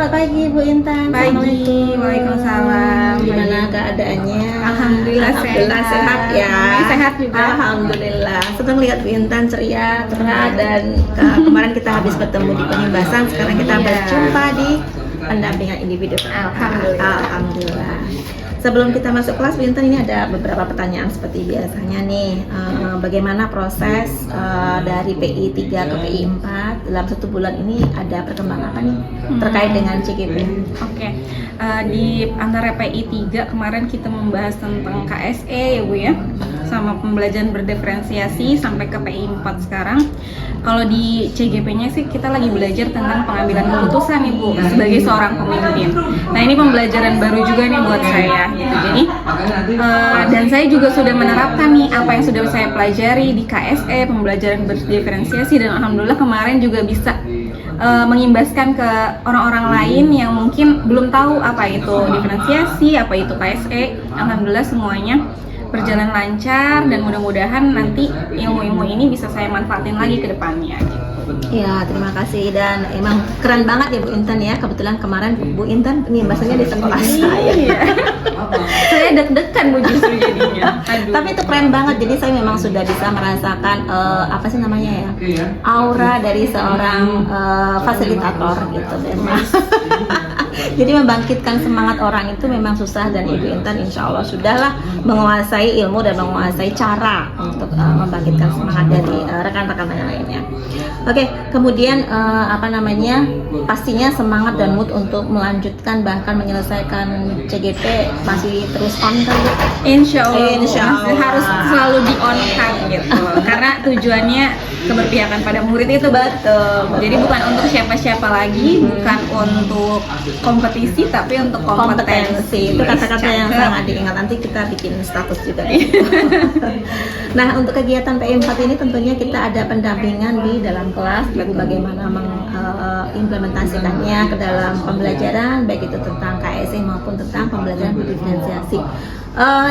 selamat pagi Bu Intan. Pagi, waalaikumsalam. Gimana keadaannya? Alhamdulillah sehat ya. Sehat juga. Alhamdulillah. Senang lihat Bu Intan ceria, cerah dan kemarin kita habis bertemu di Penimbasan, sekarang kita berjumpa di pendampingan individu. Alhamdulillah. Sebelum kita masuk kelas, Bu Intan, ini ada beberapa pertanyaan seperti biasanya nih. Bagaimana proses dari PI 3 ke PI 4 dalam 1 bulan ini, ada perkembangan apa nih terkait dengan CGP? Oke. Di antara PI 3 kemarin kita membahas tentang KSE ya Bu ya, sama pembelajaran berdiferensiasi sampai ke PI 4 sekarang. Kalau di CGP-nya sih kita lagi belajar tentang pengambilan keputusan nih Bu, sebagai seorang pemimpin. Nah ini pembelajaran baru juga nih buat saya gitu. Jadi dan saya juga sudah menerapkan nih apa yang sudah saya pelajari di KSE, pembelajaran berdiferensiasi, dan alhamdulillah kemarin juga bisa mengimbaskan ke orang-orang lain yang mungkin belum tahu apa itu diferensiasi, apa itu KSE. Alhamdulillah semuanya berjalan lancar dan mudah-mudahan nanti ilmu-ilmu ini bisa saya manfaatin lagi ke depannya gitu. Ya, terima kasih, dan emang keren banget ya Bu Intan ya. Kebetulan kemarin Bu Intan pengimbasannya di sekolah saya. Saya deg-degan Bu justru jadinya. Tapi itu keren banget. Jadi saya memang sudah bisa merasakan apa sih namanya ya, aura dari seorang fasilitator gitu memang. Jadi membangkitkan semangat orang itu memang susah, dan Ibu Intan insya Allah sudahlah menguasai ilmu dan menguasai cara untuk membangkitkan semangat dari rekan-rekan yang lainnya. Oke, kemudian apa namanya, pastinya semangat dan mood untuk melanjutkan bahkan menyelesaikan CGP masih terus on kan Bu? Insya Allah. Insya Allah. Harus selalu di on kan gitu. Karena tujuannya keberpihakan pada murid itu Betul. Jadi bukan untuk siapa-siapa lagi, bukan untuk kompetisi, tapi untuk kompetensi. Itu kata-kata yang sangat diingat, nanti kita bikin status juga. Nah, untuk kegiatan PI 4 ini tentunya kita ada pendampingan di dalam kelas, lalu bagaimana mengimplementasikannya ke dalam pembelajaran, baik itu tentang KSE maupun tentang pembelajaran berdiferensiasi.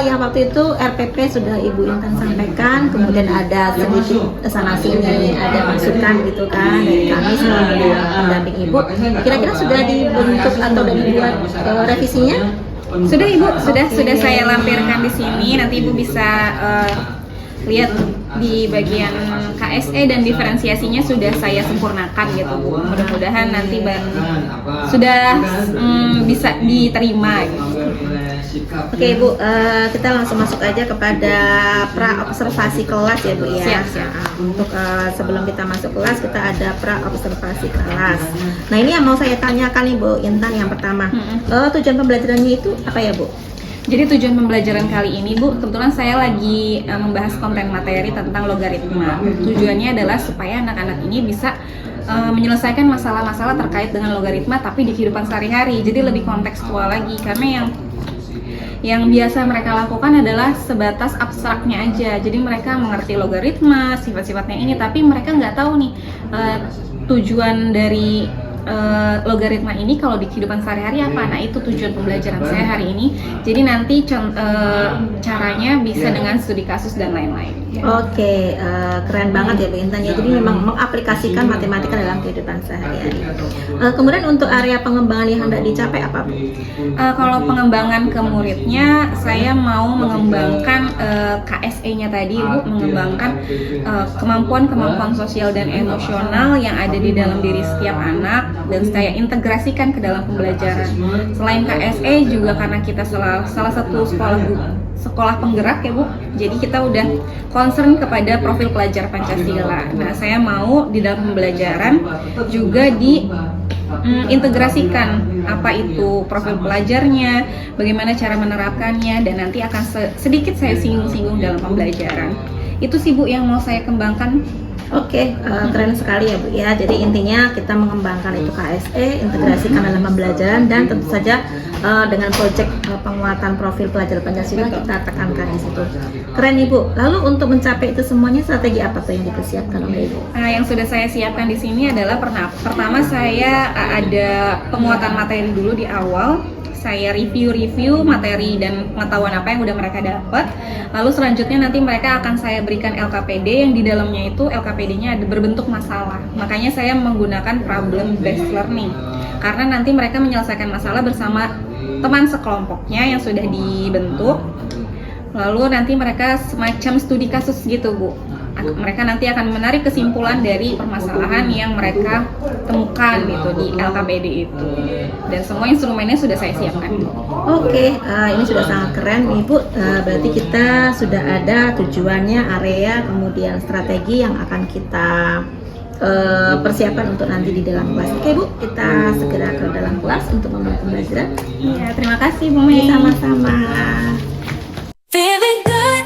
Yang waktu itu RPP sudah Ibu Intan sampaikan, kemudian ada sedikit sana sini, ada masukan gitu kan dari kami sebagai pendamping Ibu. Kira-kira sudah dibentuk atau sudah dibuat revisinya? Sudah Ibu, sudah saya lampirkan di sini. Nanti Ibu bisa lihat di bagian KSE dan diferensiasinya sudah saya sempurnakan gitu Bu. Mudah-mudahan nanti sudah bisa diterima gitu. Oke Bu, kita langsung masuk aja kepada pra-observasi kelas ya Bu ya. Siap. Untuk sebelum kita masuk kelas, kita ada pra-observasi kelas. Nah ini yang mau saya tanyakan nih Bu Intan, yang pertama, tujuan pembelajarannya itu apa ya Bu? Jadi tujuan pembelajaran kali ini Bu, kebetulan saya lagi membahas konten materi tentang logaritma. Tujuannya adalah supaya anak-anak ini bisa menyelesaikan masalah-masalah terkait dengan logaritma tapi di kehidupan sehari-hari. Jadi lebih kontekstual lagi, karena yang biasa mereka lakukan adalah sebatas abstraknya aja. Jadi mereka mengerti logaritma, sifat-sifatnya ini, tapi mereka nggak tahu nih tujuan dari logaritma ini kalau di kehidupan sehari-hari apa. Nah itu tujuan pembelajaran saya hari ini. Jadi nanti caranya bisa dengan studi kasus dan lain-lain. Oke, keren banget ya Bu Intan ya. Jadi memang mengaplikasikan matematika dalam kehidupan sehari-hari. Kemudian untuk area pengembangan yang hendak dicapai apa Bu? Kalau pengembangan ke muridnya, saya mau mengembangkan KSE-nya tadi Bu, mengembangkan kemampuan-kemampuan sosial dan emosional yang ada di dalam diri setiap anak, dan saya integrasikan ke dalam pembelajaran. Selain KSE juga karena kita salah satu sekolah penggerak ya Bu, jadi kita udah concern kepada profil pelajar Pancasila. Nah saya mau di dalam pembelajaran juga integrasikan apa itu profil pelajarnya, bagaimana cara menerapkannya, dan nanti akan sedikit saya singgung-singgung dalam pembelajaran. Itu sih Bu yang mau saya kembangkan. Oke, keren sekali ya Bu ya. Jadi intinya kita mengembangkan itu KSE, integrasikan dalam pembelajaran, dan tentu saja dengan proyek penguatan profil pelajar Pancasila kita tekankan di situ. Keren Ibu. Lalu untuk mencapai itu semuanya, strategi apa tuh yang dipersiapkan oleh Ibu? Yang sudah saya siapkan di sini adalah pertama saya ada penguatan materi dulu di awal. saya review materi dan pengetahuan apa yang udah mereka dapat. Lalu selanjutnya nanti mereka akan saya berikan LKPD yang di dalamnya itu LKPD-nya ada berbentuk masalah. Makanya saya menggunakan problem based learning. Karena nanti mereka menyelesaikan masalah bersama teman sekelompoknya yang sudah dibentuk. Lalu nanti mereka semacam studi kasus gitu, Bu. Mereka nanti akan menarik kesimpulan dari permasalahan yang mereka temukan gitu di LKPD itu. Dan semua instrumennya sudah saya siapkan. Oke, ini sudah sangat keren nih Bu. Berarti kita sudah ada tujuannya, area, kemudian strategi yang akan kita persiapkan untuk nanti di dalam kelas. Oke Bu, kita segera ke dalam kelas untuk memulai pembelajaran. Ya, terima kasih Bu Mei. Sama-sama. Feeling good,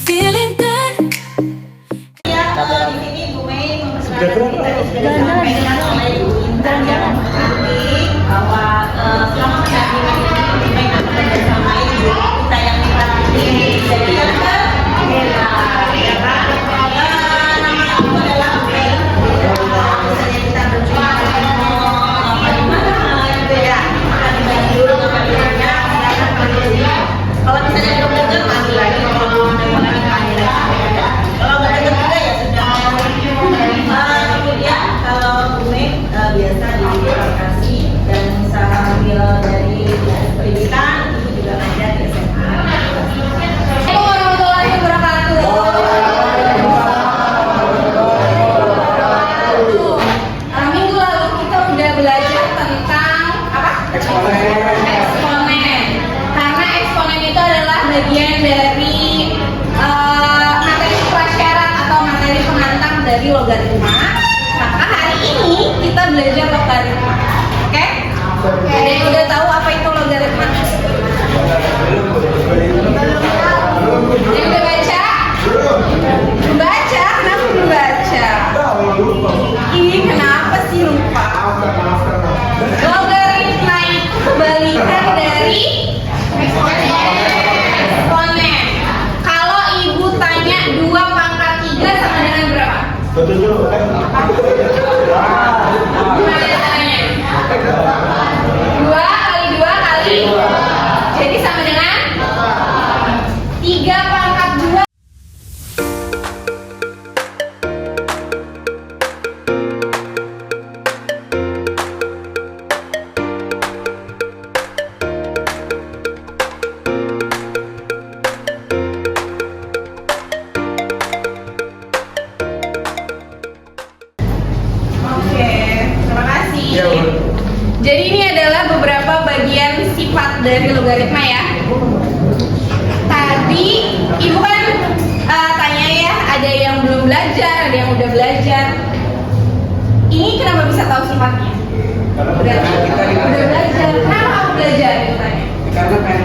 feeling good. Di sini Bu Mei memperkenalkan kita sudah disampaikan oleh Bu Intan yang bahwa selama pendampingan ini Bu Mei akan bersama ibu kita yang ditangani. Jadi yang ya kan, nama aku adalah Bu Mei. Misalnya kita berjumpa apa di mana gitu ya, akan dibagi dulu kepada kalau misalnya belum dengar masih lagi kalau kalau nggak dengar juga ya sudah. Kemudian kalau Bu Mei biasa di lokasi dan sambil dari pendidikan itu juga ngajar di SMA. Assalamualaikum warahmatullahi wabarakatuh. Minggu lalu kita udah belajar tentang apa? Eksponen. Karena eksponen itu adalah bagian dari materi prasyarat atau materi penantang dari logaritma. Maka hari ini kita belajar logaritma. Oke? Ada yang udah tahu apa itu logaritma? Yang udah baca? Belum baca? Kenapa belum baca? Ini kenapa sih lupa? Logaritma itu kebalikan dari eksponen. Kalau ibu tanya 2 pangkat 3 sama dengan berapa? Gimana caranya? 2 kali 2 kali. Jadi sama dengan 3 pangkat 2. Oke, terima kasih. Jadi ini adalah beberapa bagian sifat dari logaritma ya. Tadi ibu kan tanya ya, ada yang belum belajar, ada yang udah belajar. Ini kenapa bisa tahu sifatnya? Berarti udah belajar. Kenapa kamu belajar? Ibu tanya. Karena pengen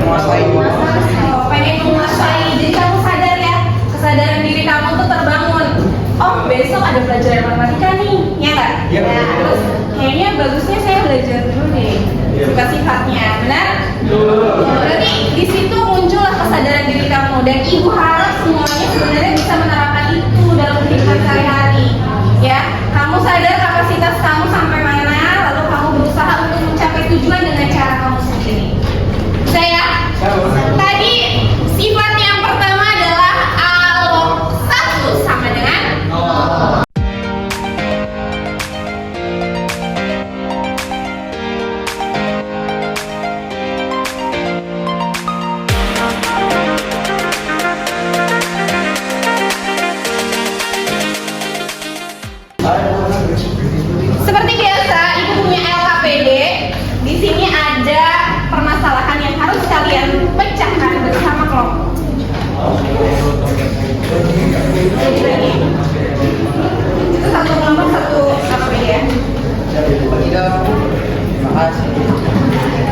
menguasai. Oh, pengen menguasai. Jadi kamu sadar ya, kesadaran diri kamu tuh terbangun. Oh, besok ada pelajaran matematika nih, ya nggak? Iya. Terus kayaknya bagusnya saya belajar dulu deh. Suka sifatnya, benar? Berarti di situ muncullah kesadaran diri kamu dan ibu harap semuanya sebenarnya bisa menerapkan itu dalam kehidupan sehari-hari. Ya, kamu sadar kapasitas kamu sampai mana, lalu kamu berusaha untuk mencapai tujuan dengan cara kamu sendiri. Saya tadi sifat yang pertama adalah log 1 sama dengan seperti biasa, ibu punya LKPD. Di sini ada permasalahan yang harus kalian pecahkan bersama kelompok. Itu satu kelompok satu LKPD ya. Terima kasih.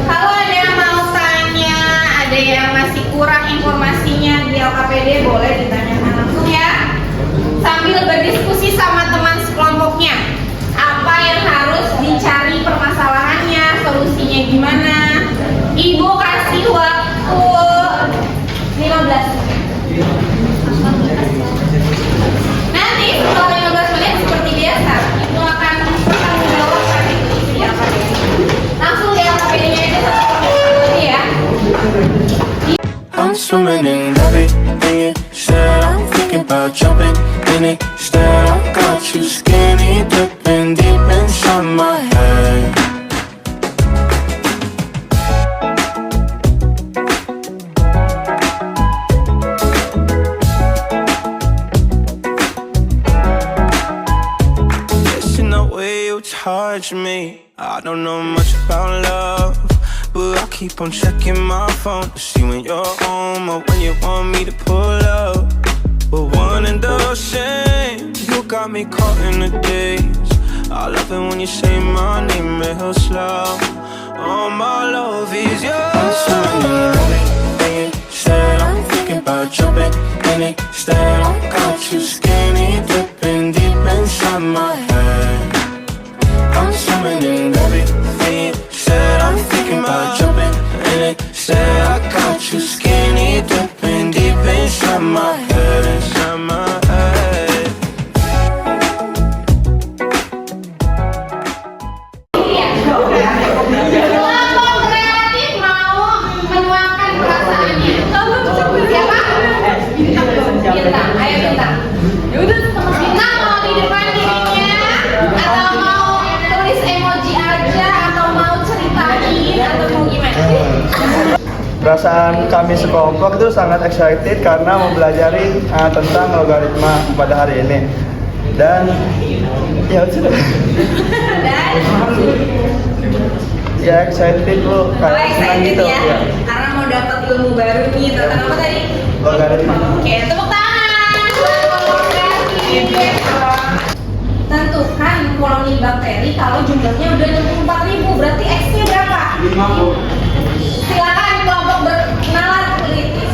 Kalau ada yang mau tanya, ada yang masih kurang informasinya di LKPD, boleh ditanyakan langsung ya. Sambil berdiskusi sama teman sekelompoknya. Apa yang harus dicari permasalahannya, solusinya gimana. Ibu kasih waktu 15. Nanti setelah 15 menit seperti biasa, Ibu akan bertanggung jawab isi LKPD. Langsung di and instead I got you skinny dipping deep inside my head. Listen the way you touch me. I don't know much about love, but I keep on checking my phone to see when you're home or when you want me to pull up. But one and the same, you got me caught in the days. I love it when you say my name real slow. All my love is yours. I'm sorry, everything you said, I'm thinking about jumping in it. Instead, I got you skinny dipping deep inside my head. I'm summoning everything you said, I'm thinking about jumping in it. Instead, I got you skinny dipping deep inside my head, inside my head. Kelompok kreatif mau menuangkan perasaannya. Siapa? Bintang. Ayo Bintang. Bintang mau di depan dirinya, atau mau tulis emoji aja, atau mau ceritain, atau mau gimana? Perasaan kami sekelompok itu sangat excited karena mempelajari tentang logaritma pada hari ini. Dan ya sudah. Ya excited lu kayak senang gitu ya. Karena mau dapat ilmu baru nih tentang apa tadi? Logaritma. Oke, tepuk tangan buat kelompok kreatif. Tentukan koloni bakteri kalau jumlahnya udah 64.000, berarti X-nya berapa? 50. Silakan kelompok berkenalan kritis.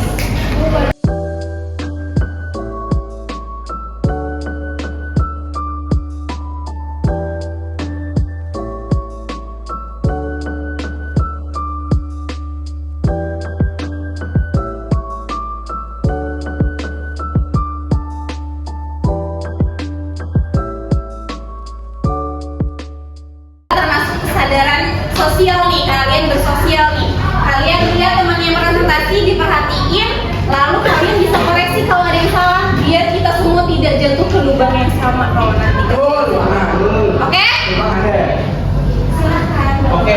Termasuk kesadaran sosial nih, kalian bersosial nih. Kalian lihat temannya presentasi, diperhatiin, lalu kalian bisa koreksi kalau ada yang salah, biar kita semua tidak jatuh ke lubang yang sama kalau nanti ketemu. Oke? Silakan. Oke.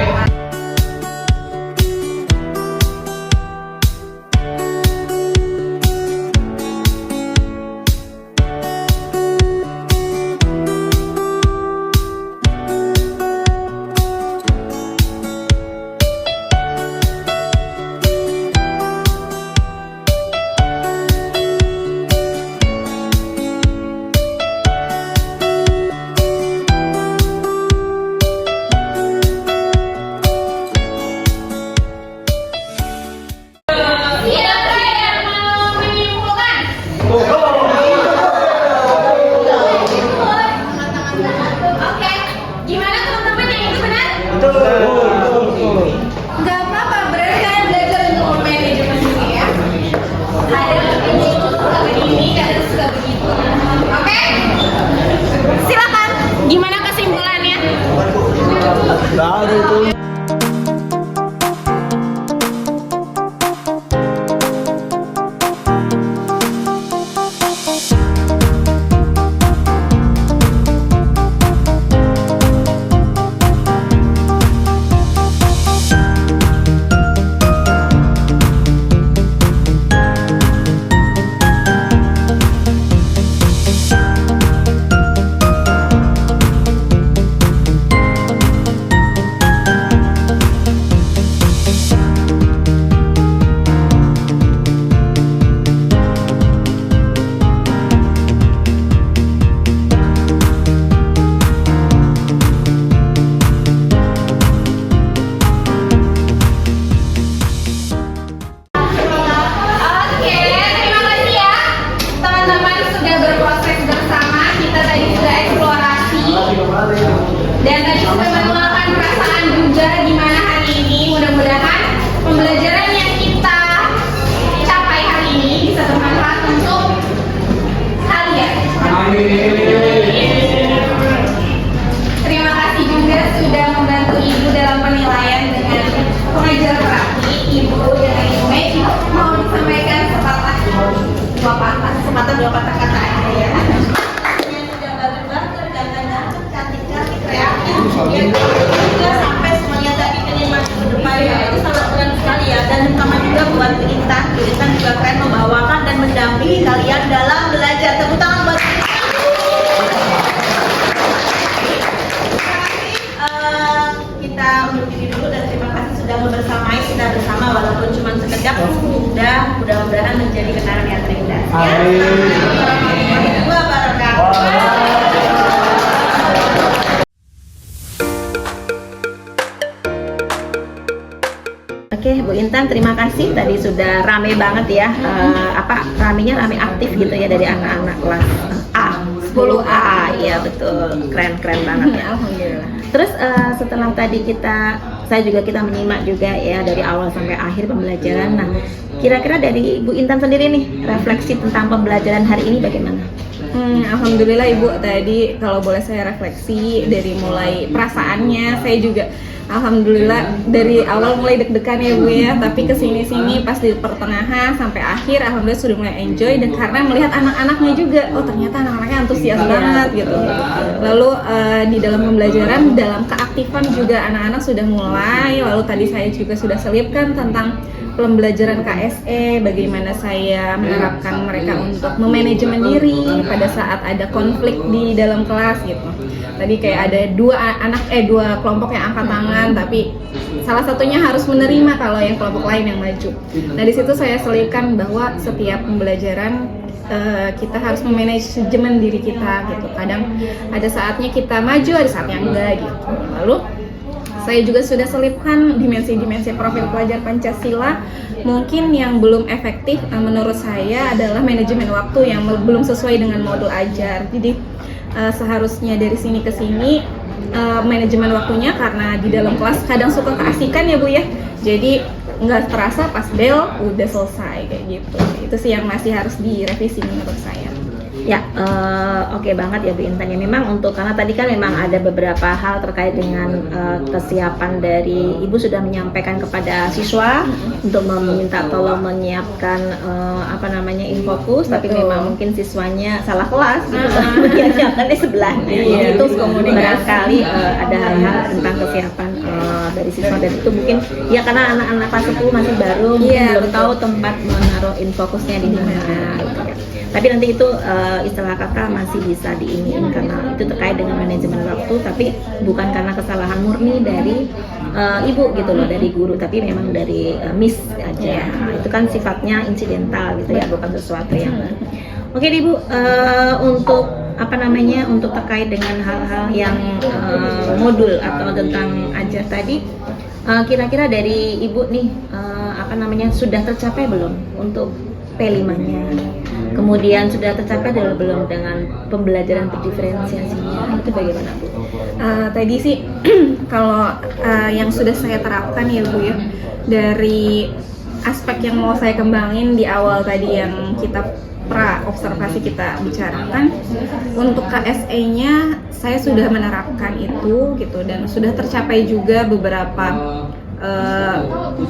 Oke, Bu Intan, terima kasih. Tadi sudah rame banget ya. Ramenya rame aktif gitu ya dari anak-anak kelas A, 10A. Iya betul, keren banget ya. Alhamdulillah. Terus setelah tadi kita menyimak juga ya dari awal sampai akhir pembelajaran. Nah, kira-kira dari Bu Intan sendiri nih, refleksi tentang pembelajaran hari ini bagaimana? Alhamdulillah Ibu, tadi kalau boleh saya refleksi dari mulai perasaannya, saya juga alhamdulillah dari awal mulai deg-degan ya Bu ya, tapi kesini-sini pas di pertengahan sampai akhir alhamdulillah sudah mulai enjoy, dan karena melihat anak-anaknya juga, oh ternyata anak-anaknya antusias banget gitu. Lalu di dalam pembelajaran, dalam keaktifan juga anak-anak sudah mulai, lalu tadi saya juga sudah selipkan tentang pembelajaran KSE, bagaimana saya menerapkan mereka untuk memanajemen diri pada saat ada konflik di dalam kelas gitu. Tadi kayak ada dua kelompok yang angkat tangan, tapi salah satunya harus menerima kalau yang kelompok lain yang maju. Nah di situ saya selipkan bahwa setiap pembelajaran kita harus memanajemen diri kita gitu. Kadang ada saatnya kita maju, ada saatnya enggak gitu. Lalu saya juga sudah selipkan dimensi-dimensi profil pelajar Pancasila. Mungkin yang belum efektif menurut saya adalah manajemen waktu yang belum sesuai dengan modul ajar. Jadi seharusnya dari sini ke sini manajemen waktunya, karena di dalam kelas kadang suka keasikan ya Bu ya. Jadi nggak terasa pas bel udah selesai kayak gitu. Itu sih yang masih harus direvisi menurut saya. Ya, oke banget ya Bu Intan ya. Memang karena tadi kan memang ada beberapa hal terkait dengan kesiapan dari Ibu sudah menyampaikan kepada siswa untuk meminta tolong menyiapkan infokus, tapi memang mungkin siswanya salah kelas gitu, menyiapkannya sebelahnya. Itu barangkali ada hal-hal tentang kesiapan dari siswa, dan itu mungkin ya karena anak-anak kelas 10 masih baru, belum tahu tempat menaruh infokusnya di mana gitu ya. Tapi nanti itu istilah kakak masih bisa diiniin karena itu terkait dengan manajemen waktu, tapi bukan karena kesalahan murni dari ibu gitu loh, dari guru, tapi memang dari miss aja. Itu kan sifatnya insidental gitu ya, bukan sesuatu yang oke Ibu, untuk terkait dengan hal-hal yang modul atau tentang ajar tadi, kira-kira dari Ibu nih sudah tercapai belum untuk P5-nya? Kemudian sudah tercapai belum dengan pembelajaran berdiferensiasinya? Itu bagaimana Bu? Tadi sih kalau yang sudah saya terapkan ya Bu ya, dari aspek yang mau saya kembangin di awal tadi yang kita observasi kita bicarakan, untuk KSE-nya saya sudah menerapkan itu gitu, dan sudah tercapai juga beberapa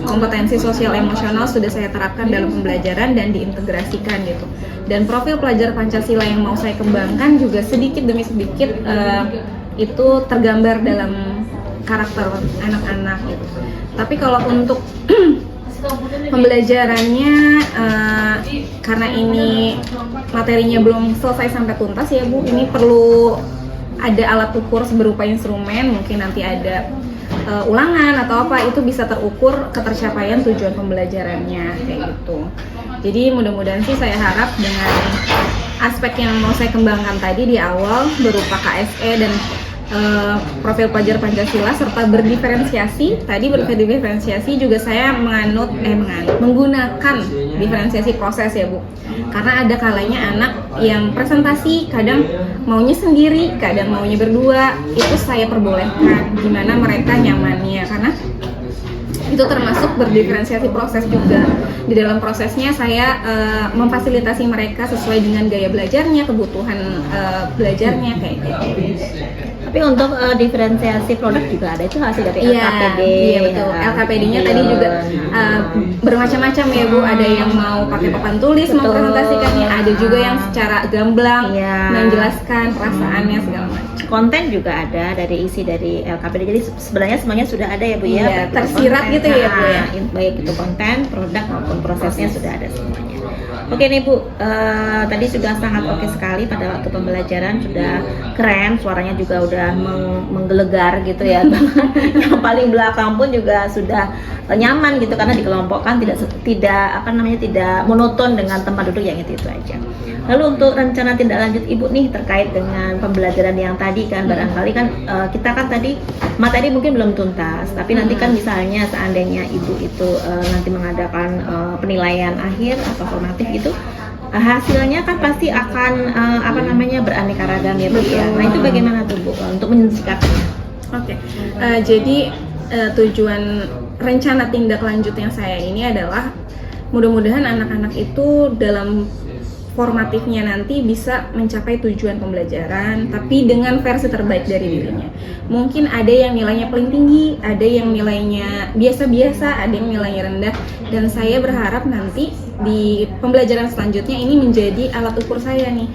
kompetensi sosial emosional sudah saya terapkan dalam pembelajaran dan diintegrasikan gitu. Dan profil pelajar Pancasila yang mau saya kembangkan juga sedikit demi sedikit itu tergambar dalam karakter anak-anak gitu. Tapi kalau untuk pembelajarannya karena ini materinya belum selesai sampai tuntas ya Bu, ini perlu ada alat ukur berupa instrumen, mungkin nanti ada ulangan atau apa, itu bisa terukur ketercapaian tujuan pembelajarannya kayak gitu. Jadi mudah-mudahan sih saya harap dengan aspek yang mau saya kembangkan tadi di awal berupa KSE dan profil pelajar Pancasila serta berdiferensiasi. Tadi berdiferensiasi juga saya menggunakan diferensiasi proses ya Bu. Karena ada kalanya anak yang presentasi kadang maunya sendiri, kadang maunya berdua, itu saya perbolehkan gimana mereka nyamannya, karena itu termasuk berdiferensiasi proses juga. Di dalam prosesnya saya memfasilitasi mereka sesuai dengan gaya belajarnya, kebutuhan belajarnya kayak gitu. Tapi untuk diferensiasi produk juga ada, itu hasil dari LKPD. Iya betul. LKPD-nya tadi juga bermacam-macam ya Bu. Ada yang mau pakai papan tulis mempresentasikannya, ada juga yang secara gamblang menjelaskan perasaannya segala macam. Konten juga ada dari isi dari LKPD. Jadi sebenarnya semuanya sudah ada ya Bu ya. Tersirat gitu ya Bu ya. Baik itu konten, produk maupun prosesnya sudah ada semuanya. Oke nih Bu, tadi sudah sangat oke sekali pada waktu pembelajaran, sudah keren, suaranya juga udah menggelegar gitu ya. Yang paling belakang pun juga sudah nyaman gitu karena dikelompokkan tidak monoton dengan tempat duduk yang itu aja. Lalu untuk rencana tindak lanjut Ibu nih terkait dengan pembelajaran yang tadi kan, barangkali kan kita kan tadi materi mungkin belum tuntas, tapi nanti kan misalnya seandainya Ibu itu nanti mengadakan penilaian akhir atau formatif gitu, hasilnya kan pasti akan beraneka ragam ya Bu ya. Nah itu bagaimana tuh Bu untuk menyikapinya? Oke, jadi tujuan rencana tindak lanjut yang saya ini adalah mudah-mudahan anak-anak itu dalam formatifnya nanti bisa mencapai tujuan pembelajaran tapi dengan versi terbaik dari dirinya. Mungkin ada yang nilainya paling tinggi, ada yang nilainya biasa-biasa, ada yang nilainya rendah, dan saya berharap nanti di pembelajaran selanjutnya ini menjadi alat ukur saya nih,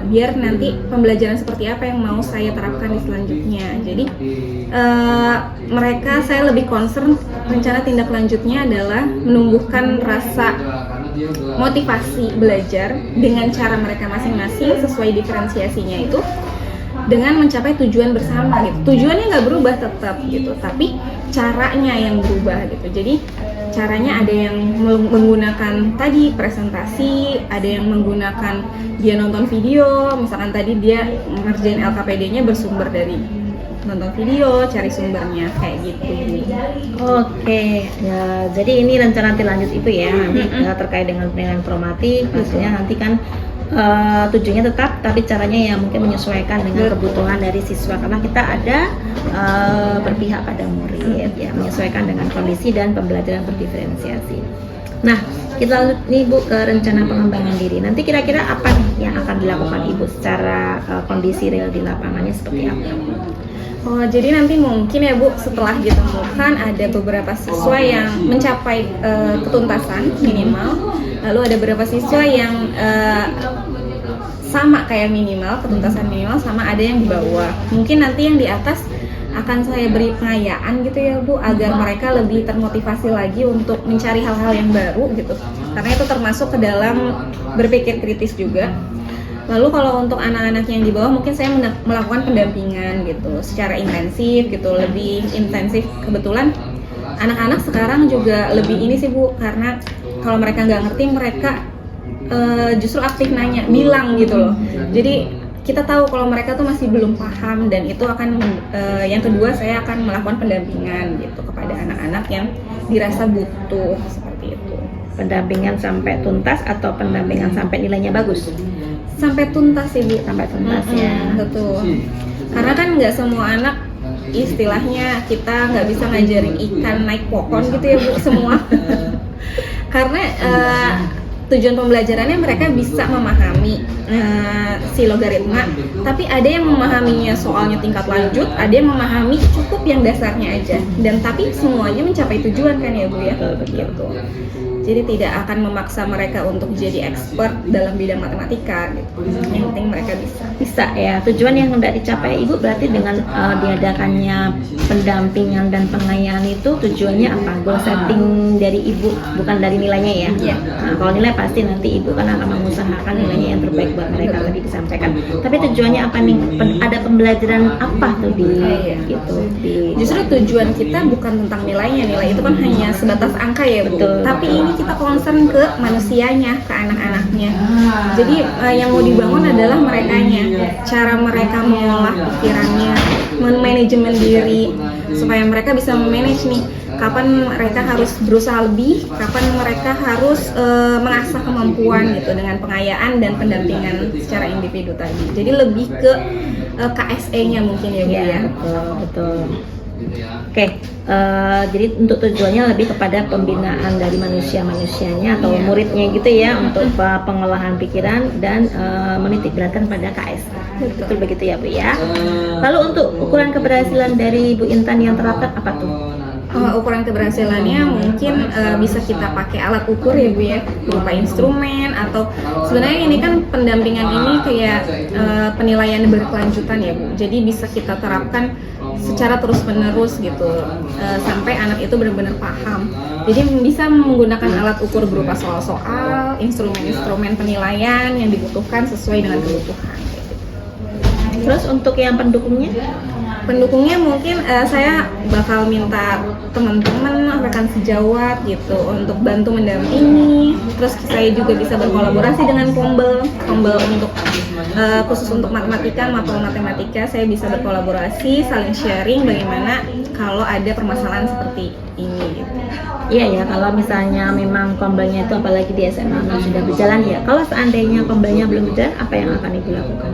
biar nanti pembelajaran seperti apa yang mau saya terapkan di selanjutnya. Jadi saya lebih concern rencana tindak lanjutnya adalah menumbuhkan rasa motivasi belajar dengan cara mereka masing-masing sesuai diferensiasinya itu dengan mencapai tujuan bersama gitu. Tujuannya nggak berubah tetap gitu, tapi caranya yang berubah gitu. Jadi caranya ada yang menggunakan tadi presentasi, ada yang menggunakan dia nonton video, misalkan tadi dia ngerjain LKPD-nya bersumber dari nonton video, cari sumbernya kayak gitu. Oke, ya, jadi ini rencana lanjut Ibu ya, nanti terkait dengan penilaian formatif, hasilnya nanti kan tujuannya tetap, tapi caranya ya mungkin menyesuaikan dengan kebutuhan dari siswa, karena kita ada berpihak pada murid ya, menyesuaikan dengan kondisi dan pembelajaran berdiferensiasi. Nah, kita lanjut nih Bu ke rencana pengembangan diri. Nanti kira-kira apa nih yang akan dilakukan Ibu secara kondisi real di lapangannya seperti apa? Oh, jadi nanti mungkin ya Bu, setelah ditemukan ada beberapa siswa yang mencapai ketuntasan minimal, lalu ada beberapa siswa yang sama kayak minimal, ketuntasan minimal, sama ada yang di bawah. Mungkin nanti yang di atas akan saya beri pengayaan gitu ya Bu, agar mereka lebih termotivasi lagi untuk mencari hal-hal yang baru gitu, karena itu termasuk ke dalam berpikir kritis juga. Lalu kalau untuk anak-anak yang di bawah mungkin saya melakukan pendampingan gitu secara intensif gitu, lebih intensif. Kebetulan anak-anak sekarang juga lebih ini sih Bu, karena kalau mereka nggak ngerti mereka justru aktif nanya, bilang gitu loh. Jadi kita tahu kalau mereka tuh masih belum paham, dan itu akan yang kedua saya akan melakukan pendampingan gitu kepada anak-anak yang dirasa butuh seperti itu. Pendampingan sampai tuntas atau pendampingan sampai nilainya bagus? Sampai tuntas sih Bu, Sampai tuntas ya. Betul. Karena kan nggak semua anak, istilahnya kita nggak bisa ngajarin ikan naik pohon gitu ya Bu, semua. Karena tujuan pembelajarannya mereka bisa memahami si logaritma, tapi ada yang memahaminya soalnya tingkat lanjut, ada yang memahami cukup yang dasarnya aja, dan tapi semuanya mencapai tujuan kan ya Bu ya, begitu. Jadi tidak akan memaksa mereka untuk jadi expert dalam bidang matematika gitu. Yang penting mereka bisa Ya, tujuan yang hendak dicapai Ibu berarti dengan diadakannya pendampingan dan pengayaan itu tujuannya apa? Goal setting dari Ibu, bukan dari nilainya ya? Iya. Nah, kalau nilai pasti nanti Ibu kan akan mengusahakan nilainya yang terbaik buat mereka, tadi disampaikan. Tapi tujuannya apa nih? Ada pembelajaran apa tuh di gitu? Justru tujuan kita bukan tentang nilainya, nilai itu kan hanya sebatas angka ya Bu. Betul. Tapi ini kita concern ke manusianya, ke anak-anaknya. Jadi yang mau dibangun adalah merekanya, cara mereka mengolah pikirannya, manajemen diri, supaya mereka bisa memanage nih kapan mereka harus berusaha lebih, kapan mereka harus mengasah kemampuan gitu dengan pengayaan dan pendampingan secara individu tadi. Jadi lebih ke KSE-nya mungkin ya Bu ya. Betul. Oke, jadi untuk tujuannya lebih kepada pembinaan dari manusianya atau muridnya gitu ya, untuk pengolahan pikiran dan menitikberatkan pada KS. Betul begitu ya Bu ya. Lalu untuk ukuran keberhasilan dari Bu Intan yang terapkan apa tuh? Ukuran keberhasilannya mungkin bisa kita pakai alat ukur ya Bu ya, berupa instrumen atau sebenarnya ini kan pendampingan ini kayak penilaian berkelanjutan ya Bu. Jadi bisa kita terapkan secara terus-menerus gitu sampai anak itu benar-benar paham. Jadi bisa menggunakan alat ukur berupa soal-soal, instrumen-instrumen penilaian yang dibutuhkan sesuai dengan kebutuhan. Terus untuk yang pendukungnya? Pendukungnya mungkin saya bakal minta teman-teman rekan sejawat gitu untuk bantu mendampingi. Terus saya juga bisa berkolaborasi dengan Pombel untuk khusus untuk matematika, mapel matematika saya bisa berkolaborasi, saling sharing bagaimana kalau ada permasalahan seperti ini gitu. Iya ya, kalau misalnya memang Pombelnya itu apalagi di SMA sudah berjalan ya. Kalau seandainya Pombelnya belum berjalan, apa yang akan Ibu lakukan?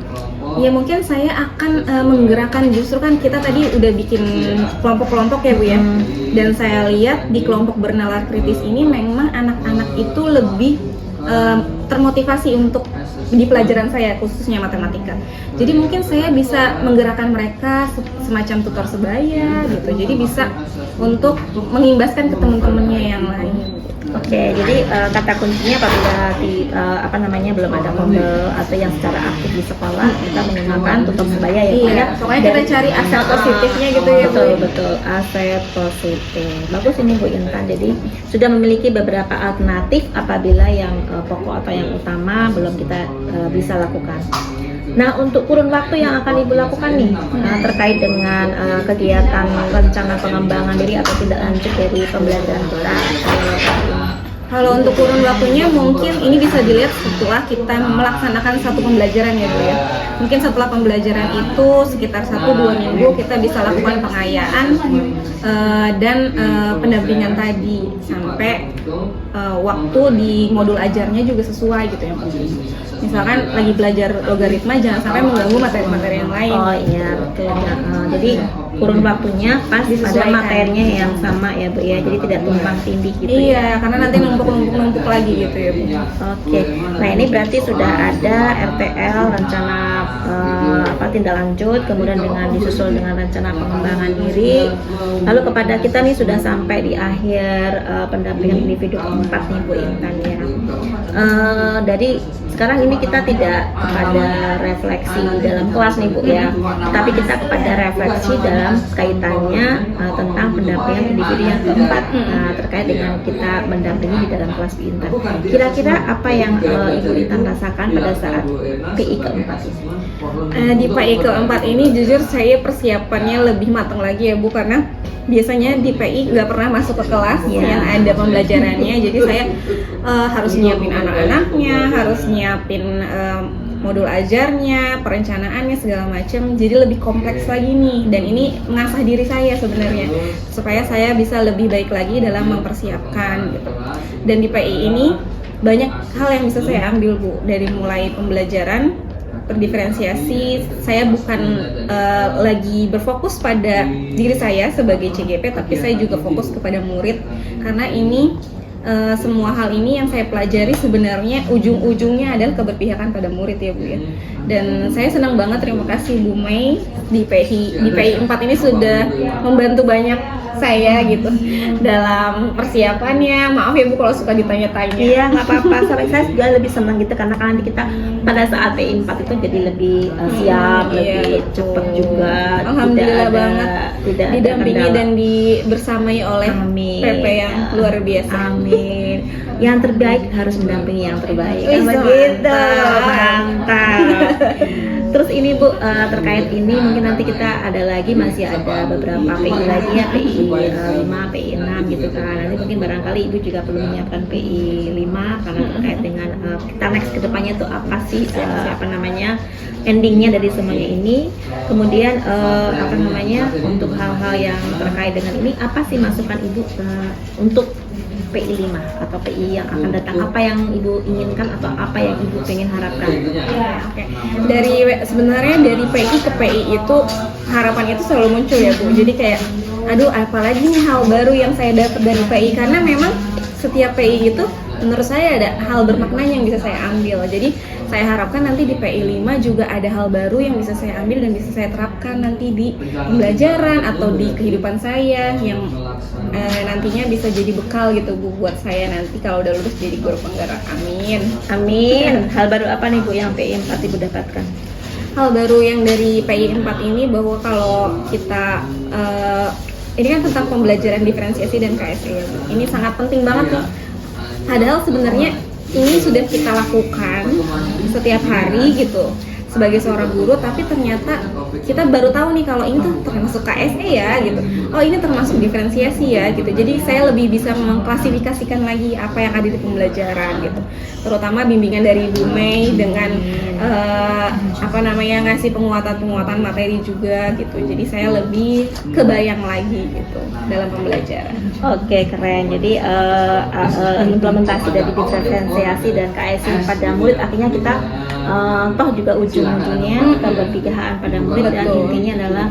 Ya mungkin saya akan menggerakkan, justru kan kita tadi udah bikin kelompok-kelompok ya Bu ya. Dan saya lihat di kelompok bernalar kritis ini memang anak-anak itu lebih termotivasi untuk di pelajaran saya khususnya matematika. Jadi mungkin saya bisa menggerakkan mereka semacam tutor sebaya gitu. Jadi bisa untuk mengimbaskan ke teman-temannya yang lain. Oke, jadi kata kuncinya apabila belum ada Pombel atau yang secara aktif di sekolah, kita menggunakan tutor sebaya ya. Iya, pokoknya kita cari aset positifnya gitu ya Bu. Betul, aset positif. Bagus ini Bu Intan. Jadi sudah memiliki beberapa alternatif apabila yang pokok atau yang utama belum kita bisa lakukan. Nah, untuk kurun waktu yang akan Ibu lakukan nih terkait dengan kegiatan rencana pengembangan diri atau tindak lanjut dari pembelajaran kita. Kalau untuk kurun waktunya mungkin ini bisa dilihat setelah kita melaksanakan satu pembelajaran ya Bu ya. Mungkin setelah pembelajaran itu sekitar 1-2 minggu kita bisa lakukan pengayaan dan pendampingan tadi sampai waktu di modul ajarnya juga sesuai gitu ya Bu. Misalkan lagi belajar logaritma jangan sampai mengganggu materi-materi yang lain. Oh iya betul. Jadi kurun waktunya pas pada materinya yang sama ya Bu ya. Jadi tidak tumpang tindih gitu. Iya, karena nanti numpuk lagi gitu ya Bu. Oke. Nah, ini berarti sudah ada RTL rencana tindak lanjut, kemudian dengan disusul dengan rencana pengembangan diri. Lalu kepada kita nih sudah sampai di akhir pendampingan individu keempat nih Bu Intan ya. Dari sekarang ini kita tidak kepada refleksi dalam kelas nih Bu ya, tapi kita kepada refleksi dalam kaitannya tentang pendampingan individu yang keempat terkait dengan kita mendampingi di dalam kelas Bu Intan. Kira-kira apa yang Ibu Intan rasakan pada saat PI keempat ini? Di PI keempat ini jujur saya persiapannya lebih matang lagi ya Bu, karena biasanya di PI nggak pernah masuk ke kelas yang ada pembelajarannya, jadi saya harus nyiapin anak-anaknya, harus nyiapin modul ajarnya, perencanaannya segala macam, jadi lebih kompleks lagi nih. Dan ini mengasah diri saya sebenarnya supaya saya bisa lebih baik lagi dalam mempersiapkan gitu. Dan di PI ini banyak hal yang bisa saya ambil Bu, dari mulai pembelajaran terdiferensiasi. Saya bukan lagi berfokus pada diri saya sebagai CGP, tapi saya juga fokus kepada murid, karena ini semua hal ini yang saya pelajari sebenarnya ujung-ujungnya adalah keberpihakan pada murid ya Bu ya. Dan saya senang banget, terima kasih Bu Mei di PI 4 ini sudah membantu banyak saya gitu dalam persiapannya. Maaf ya Bu kalau suka ditanya-tanya. Iya, nggak apa-apa. Saya juga lebih senang gitu karena nanti kita pada saat PI 4 itu jadi lebih siap, lebih cepat juga. Alhamdulillah banget tidak didampingi dan dibersamai oleh PP yang luar biasa. Amin. Yang terbaik harus mendampingi yang terbaik. Wih, begitu. Mantap. Terus ini Bu, terkait ini mungkin nanti kita masih ada beberapa PI lagi ya, PI 5, PI 6 gitu kan. Nanti mungkin barangkali Ibu juga perlu menyiapkan PI 5 karena terkait dengan kita next ke depannya tuh apa sih endingnya dari semuanya ini. Kemudian untuk hal-hal yang terkait dengan ini, apa sih masukan Ibu untuk PI 5 atau PI yang akan datang, apa yang Ibu inginkan atau apa yang Ibu pengen harapkan? Sebenarnya dari PI ke PI itu harapannya itu selalu muncul ya Bu. Jadi kayak apalagi nih hal baru yang saya dapat dari PI, karena memang setiap PI itu menurut saya ada hal bermaknanya yang bisa saya ambil. Jadi saya harapkan nanti di PI 5 juga ada hal baru yang bisa saya ambil dan bisa saya terapkan nanti di pembelajaran atau di kehidupan saya yang nantinya bisa jadi bekal gitu Bu buat saya nanti kalau udah lulus jadi guru penggerak. Amin. Amin. Hal baru apa nih Bu yang PI 4 Ibu dapatkan? Hal baru yang dari PI 4 ini bahwa kalau kita ini kan tentang pembelajaran diferensiasi dan KSE ya, Bu. Ini sangat penting banget nih. Padahal sebenarnya ini sudah kita lakukan setiap hari gitu sebagai seorang guru, tapi ternyata kita baru tahu nih kalau ini tuh termasuk KSE ya gitu. Oh ini termasuk diferensiasi ya gitu. Jadi saya lebih bisa mengklasifikasikan lagi apa yang ada di pembelajaran gitu. Terutama bimbingan dari Bu Mei dengan ngasih penguatan materi juga gitu. Jadi saya lebih kebayang lagi gitu dalam pembelajaran. Oke, keren. Jadi implementasi dari diferensiasi dan KSE pada murid akhirnya kita toh juga ujung-ujungnya keberpihakan pada murid dan Betul. intinya adalah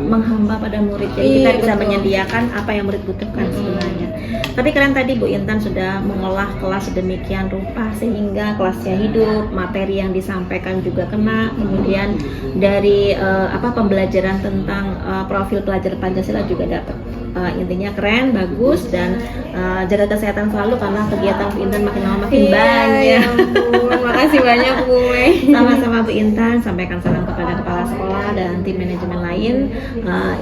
menghamba pada murid. Jadi kita Iya, bisa betul. menyediakan apa yang murid butuhkan sebenarnya. Tapi keren tadi Bu Intan sudah mengolah kelas sedemikian rupa sehingga kelasnya hidup, materi yang disampaikan juga kena, kemudian dari pembelajaran tentang profil pelajar Pancasila juga dapat. Intinya keren, bagus, dan jaga kesehatan selalu karena kegiatan Bu Intan makin lama makin banyak. Ya ampun, makasih banyak Bu Mei. Sama-sama Bu Intan, sampaikan salam kepada kepala sekolah dan tim manajemen lain.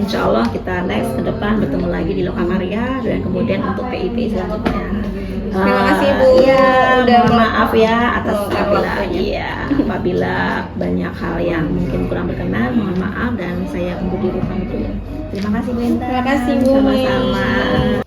Insya Allah kita next ke depan bertemu lagi di Lokakarya dan kemudian untuk PIP selanjutnya. Terima kasih, Bu. Ya, Udah mohon maaf ya atas meluangkan apabila waktunya. apabila banyak hal yang mungkin kurang berkenan, mohon maaf dan saya undur diri pamit dulu. Terima kasih Bu Intan. Terima kasih, Bu Mei. Sama-sama.